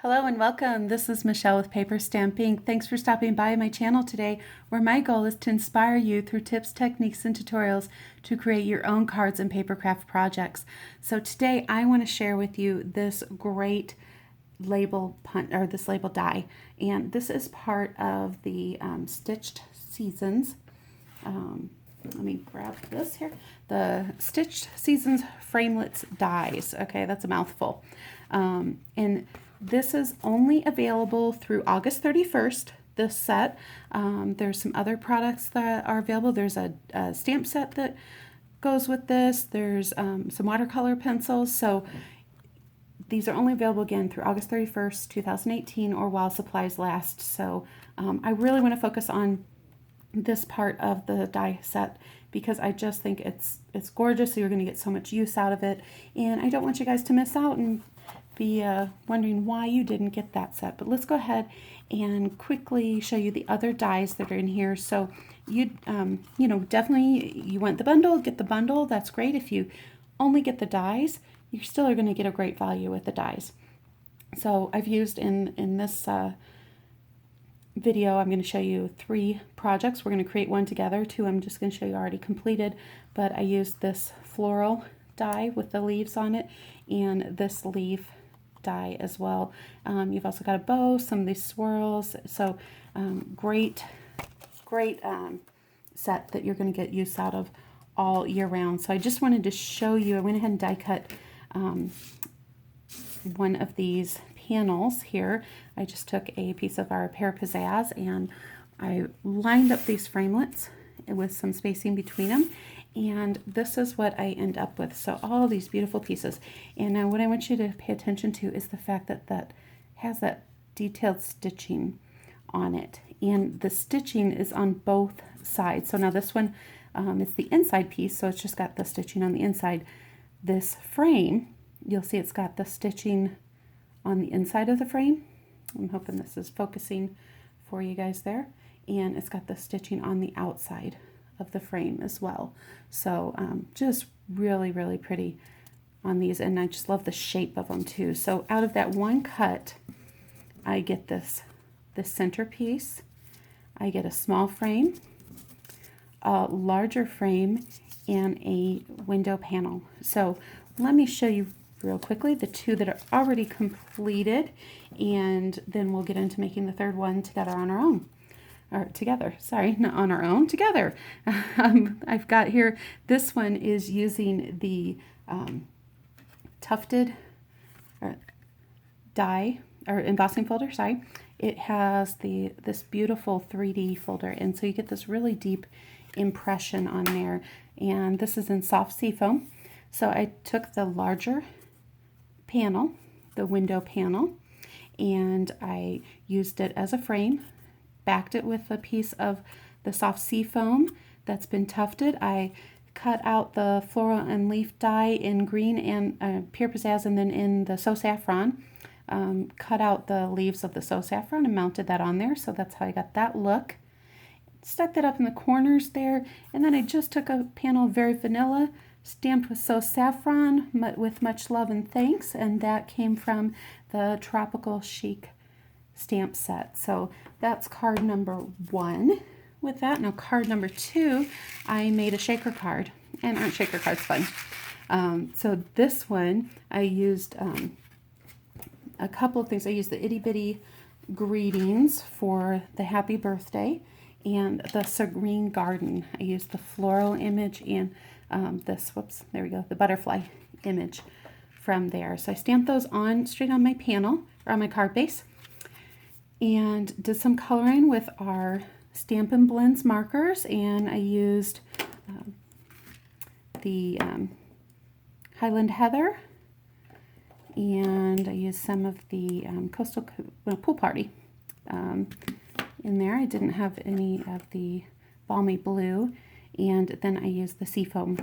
Hello and welcome. This is Michelle with PaperStampInk. Thanks for stopping by my channel today, where my goal is to inspire you through tips, techniques, and tutorials to create your own cards and papercraft projects. So today I want to share with you this great label die, and this is part of the Stitched Seasons. Let me grab this here. The Stitched Seasons Framelits dies. Okay, that's a mouthful. And this is only available through August 31st, this set. There's some other products that are available. There's a stamp set that goes with this. There's some watercolor pencils. So these are only available again through August 31st, 2018, or while supplies last. So I really want to focus on this part of the die set because I just think it's gorgeous. So you're going to get so much use out of it. And I don't want you guys to miss out and be wondering why you didn't get that set. But let's go ahead and quickly show you the other dies that are in here. So you definitely you want the bundle, get the bundle. That's great. If you only get the dies, you still are going to get a great value with the dies. So I've used in this video, I'm going to show you 3 projects. We're going to create one together. 2 I'm just going to show you already completed, but I used this floral die with the leaves on it and this leaf die as well. You've also got a bow, some of these swirls. So great set that you're going to get use out of all year round. So I just wanted to show you, I went ahead and die cut one of these panels here. I just took a piece of our Pear Pizzazz and I lined up these framelits with some spacing between them, and this is what I end up with. So all these beautiful pieces. And now what I want you to pay attention to is the fact that that has that detailed stitching on it, and the stitching is on both sides. So now this one it's the inside piece, so it's just got the stitching on the inside. This frame, you'll see it's got the stitching on the inside of the frame. I'm hoping this is focusing for you guys there. And it's got the stitching on the outside of the frame as well. So just really, really pretty on these. And I just love the shape of them too. So out of that one cut, I get this center piece. I get a small frame, a larger frame, and a window panel. So let me show you real quickly the 2 that are already completed, and then we'll get into making the third one together on our own. Or together, sorry, not on our own, together. I've got here, this one is using the tufted die, or embossing folder, sorry. It has this beautiful 3D folder, and so you get this really deep impression on there. And this is in soft seafoam. So I took the larger panel, the window panel, and I used it as a frame, backed it with a piece of the soft seafoam that's been tufted. I cut out the floral and leaf die in green and Pear Pizzazz, and then in the So Saffron, cut out the leaves of the So Saffron and mounted that on there. So that's how I got that look. Stuck that up in the corners there, and then I just took a panel of Very Vanilla, stamped with So Saffron with much love and thanks, and that came from the Tropical Chic stamp set. So that's card number 1 with that. Now card number 2, I made a shaker card, and aren't shaker cards fun? So this one I used a couple of things. I used the itty bitty greetings for the happy birthday and the serene garden. I used the floral image and the butterfly image from there. So I stamped those on straight on my panel, or on my card base, and did some coloring with our Stampin' Blends markers, and I used the Highland Heather, and I used some of the Coastal Pool Party in there. I didn't have any of the Balmy Blue, and then I used the seafoam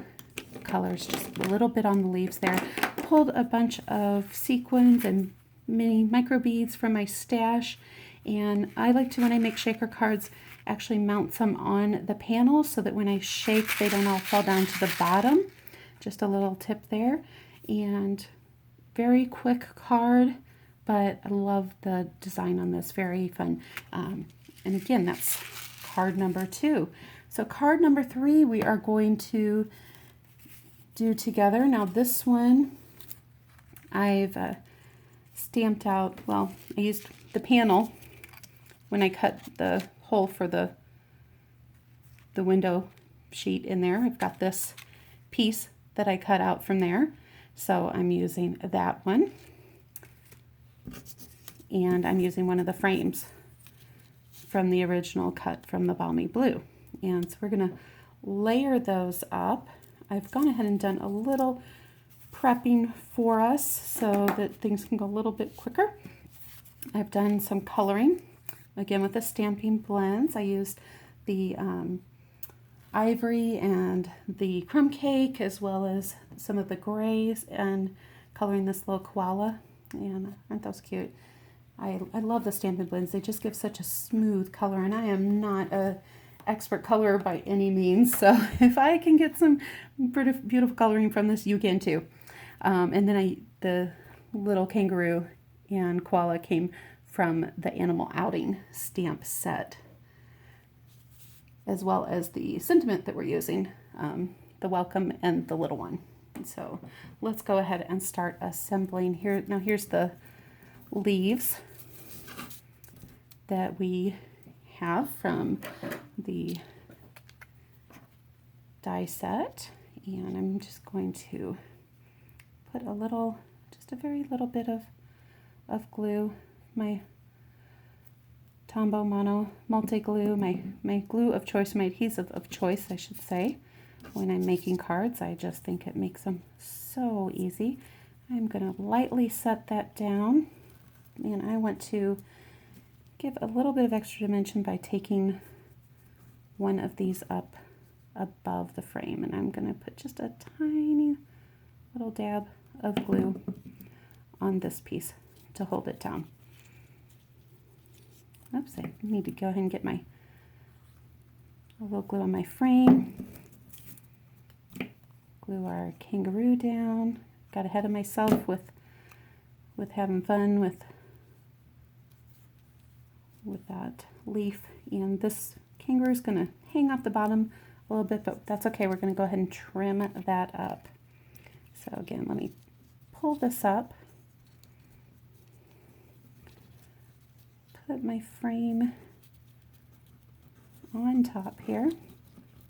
colors, just a little bit on the leaves there. Pulled a bunch of sequins and mini micro beads from my stash, and I like to, when I make shaker cards, actually mount some on the panel so that when I shake they don't all fall down to the bottom. Just a little tip there. And very quick card, but I love the design on this, very fun. And again, that's card number 2. So card number 3 we are going to do together. Now this one I've stamped out, well, I used the panel when I cut the hole for the window sheet in there. I've got this piece that I cut out from there, so I'm using that one, and I'm using one of the frames from the original cut from the Balmy Blue. And so we're going to layer those up. I've gone ahead and done a little prepping for us so that things can go a little bit quicker. I've done some coloring, again with the Stampin' blends. I used the ivory and the crumb cake, as well as some of the grays, and coloring this little koala. And aren't those cute? I love the Stampin' blends. They just give such a smooth color, and I am not a expert colorer by any means, so if I can get some beautiful coloring from this, you can too. And then the little kangaroo and koala came from the Animal Outing stamp set, as well as the sentiment that we're using, the welcome and the little one. And so let's go ahead and start assembling here. Now here's the leaves that we have from the die set, and I'm just going to put just a very little bit of glue, my Tombow Mono multi-glue, my glue of choice, my adhesive of choice, I should say. When I'm making cards, I just think it makes them so easy. I'm going to lightly set that down, and I want to give a little bit of extra dimension by taking one of these up above the frame, and I'm going to put just a tiny little dab of glue on this piece to hold it down. Oops, I need to go ahead and get a little glue on my frame. Glue our kangaroo down. Got ahead of myself with having fun with that leaf, and this kangaroo is going to hang off the bottom a little bit, but that's okay. We're going to go ahead and trim that up. So again, let me pull this up, put my frame on top here.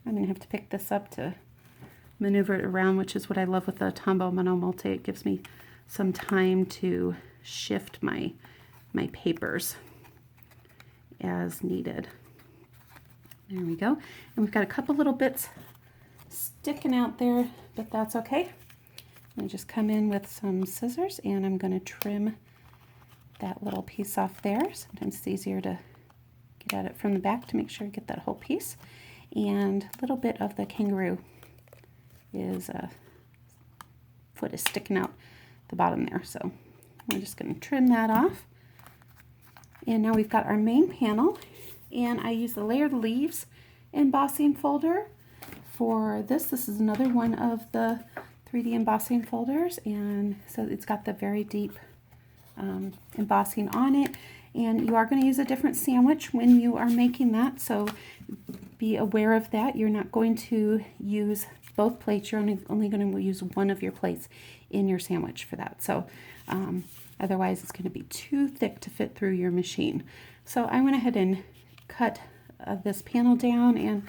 I'm going to have to pick this up to maneuver it around, which is what I love with the Tombow Mono Multi. It gives me some time to shift my papers as needed. There we go. And we've got a couple little bits sticking out there, but that's okay. I'm going to just come in with some scissors, and I'm going to trim that little piece off there. Sometimes it's easier to get at it from the back to make sure I get that whole piece. And a little bit of the kangaroo foot is sticking out the bottom there, so we're just going to trim that off. And now we've got our main panel, and I use the Layered Leaves embossing folder for this. This is another one of the 3D embossing folders, and so it's got the very deep embossing on it. And you are going to use a different sandwich when you are making that, so be aware of that. You're not going to use both plates. You're only going to use one of your plates in your sandwich for that. So otherwise it's going to be too thick to fit through your machine. So I went ahead and cut this panel down, and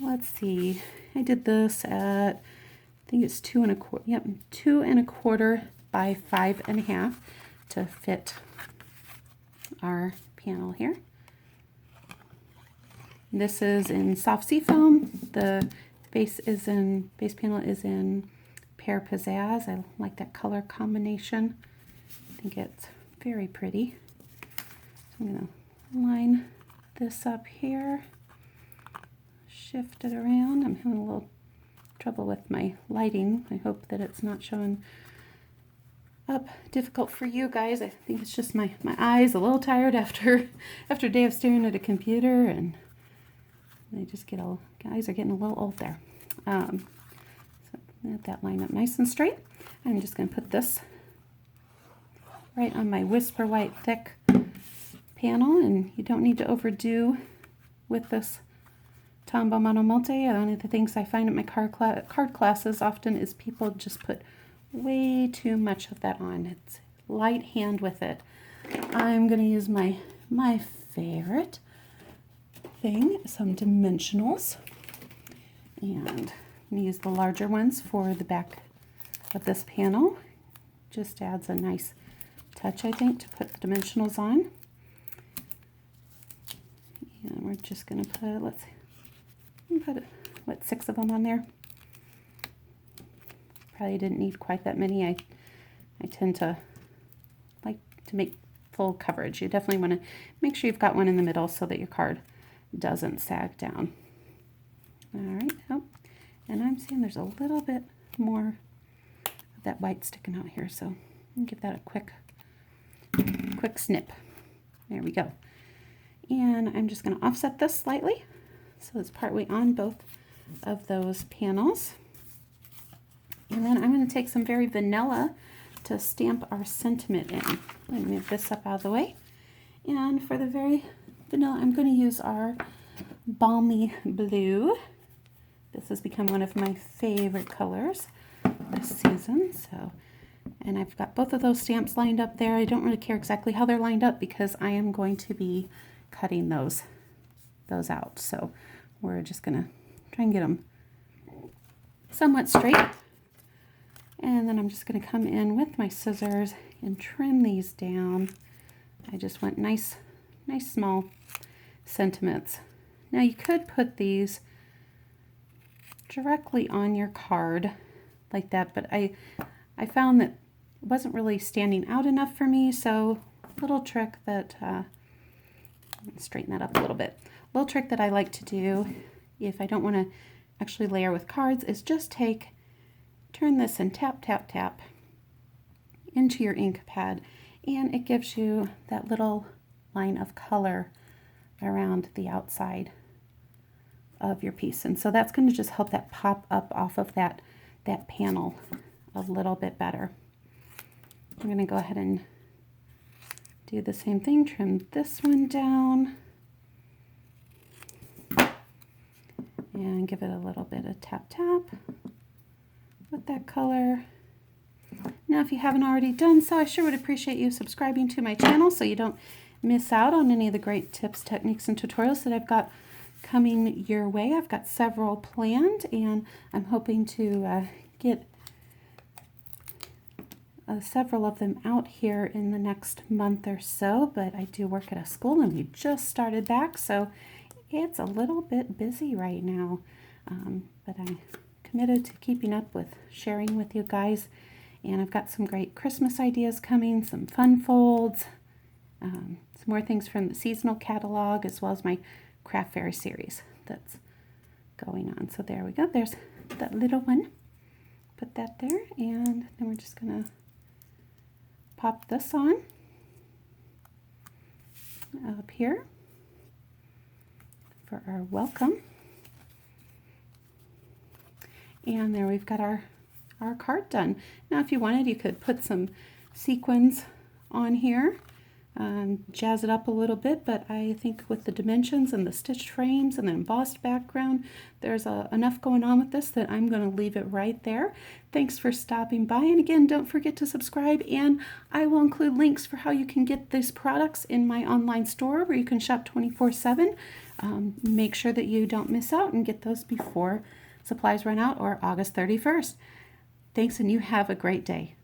let's see, I did this at, I think it's 2 1/4, yep, 2 1/4 by 5 1/2 to fit our panel here. This is in soft seafoam. The base panel is in Pear Pizzazz. I like that color combination. I think it's very pretty. So I'm going to line this up here, shift it around. I'm having a little trouble with my lighting. I hope that it's not showing up difficult for you guys. I think it's just my eyes a little tired after a day of staring at a computer, and they just get all, eyes are getting a little old there. So let that line up nice and straight. I'm just going to put this right on my Whisper White thick panel, and you don't need to overdo with this Tombow Monomolte. One of the things I find at my card classes often is people just put way too much of that on. It's light hand with it. I'm going to use my favorite thing, some dimensionals, and I'm going to use the larger ones for the back of this panel. Just adds a nice touch, I think, to put the dimensionals on. And we're just going to put, let's put, what, 6 of them on there. Probably didn't need quite that many. I tend to like to make full coverage. You definitely want to make sure you've got one in the middle so that your card doesn't sag down. All right, oh, and I'm seeing there's a little bit more of that white sticking out here, so I'll give that a quick snip. There we go. And I'm just going to offset this slightly so it's partway on both of those panels. And then I'm going to take some very vanilla to stamp our sentiment in. Let me move this up out of the way. And for the very vanilla, I'm going to use our Balmy Blue. This has become one of my favorite colors this season. And I've got both of those stamps lined up there. I don't really care exactly how they're lined up because I am going to be cutting those out. So we're just going to try and get them somewhat straight. And then I'm just going to come in with my scissors and trim these down. I just want nice small sentiments. Now you could put these directly on your card like that, but I found that it wasn't really standing out enough for me, so a little trick that, straighten that up a little bit. A little trick that I like to do if I don't want to actually layer with cards is just turn this and tap, tap, tap into your ink pad, and it gives you that little line of color around the outside of your piece. And so that's going to just help that pop up off of that panel a little bit better. I'm going to go ahead and do the same thing, trim this one down, and give it a little bit of tap, tap with that color. Now, if you haven't already done so, I sure would appreciate you subscribing to my channel so you don't miss out on any of the great tips, techniques, and tutorials that I've got coming your way. I've got several planned, and I'm hoping to get several of them out here in the next month or so, but I do work at a school and we just started back, so it's a little bit busy right now, but I'm committed to keeping up with sharing with you guys. And I've got some great Christmas ideas coming, some fun folds, some more things from the seasonal catalog, as well as my craft fairy series that's going on. So there we go. There's that little one. Put that there, and then we're just going to pop this on up here for our welcome. And there we've got our card done. Now, if you wanted, you could put some sequins on here, jazz it up a little bit, but I think with the dimensions and the stitched frames and the embossed background, there's enough going on with this that I'm going to leave it right there. Thanks for stopping by, and again, don't forget to subscribe, and I will include links for how you can get these products in my online store where you can shop 24/7. Make sure that you don't miss out and get those before supplies run out or August 31st. Thanks, and you have a great day.